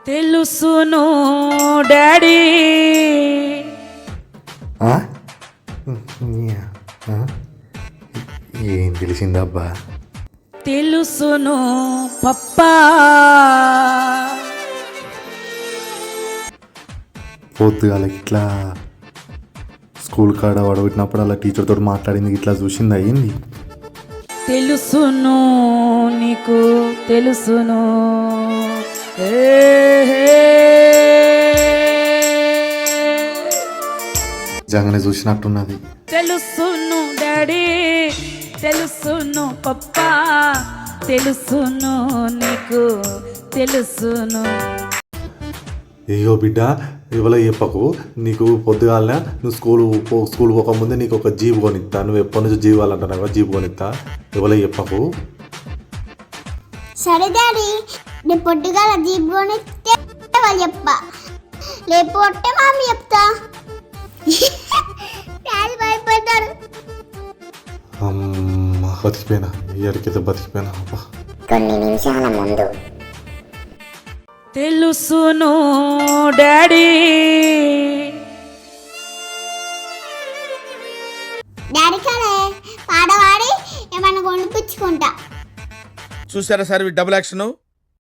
తెలుసును డాడీ. ఏం తెలిసిందబ్బా? తెలుసును పప్పా. పొద్దుగాలకి ఇట్లా స్కూల్ కాడ వడబెట్టినప్పుడు అలా టీచర్తో మాట్లాడింది ఇట్లా చూసింది అయ్యింది. తెలుసును నీకు తెలుసును. నిజంగానే చూసినట్టున్నది. తెలుసును డాడీ, తెలుసును పప్పా, తెలుసును నీకు తెలుసును. అయ్యో బిడ్డ, ఇవాళ చెప్పకు. నీకు పొద్దుగాలనే నువ్వు స్కూల్ పోకముందే నీకు ఒక జీబు కొనిస్తా. నువ్వు ఎప్పటి నుంచి జీబు కావాలంటున్నావు, జీబు కొనిస్తా. ఇవాళ చెప్పకు. సరే డాడీ, నేను పొద్దుగాల జీబు కొనిస్తే వాళ్ళు చెప్పా, లేకపోతే మామి చెప్తా. డాడీ భయపడ్డారు. బతికిపోయినా, ఇయర్కైతే బతికిపోయినా. అబ్బా, కొన్ని నిమిషాల ముందు తెలుసును డాడీ. డాడీ కాడే పాడవాడి ఏమన్నా కొనిపించుకుంటా. చూసారా సార్ డబుల్ యాక్షన్.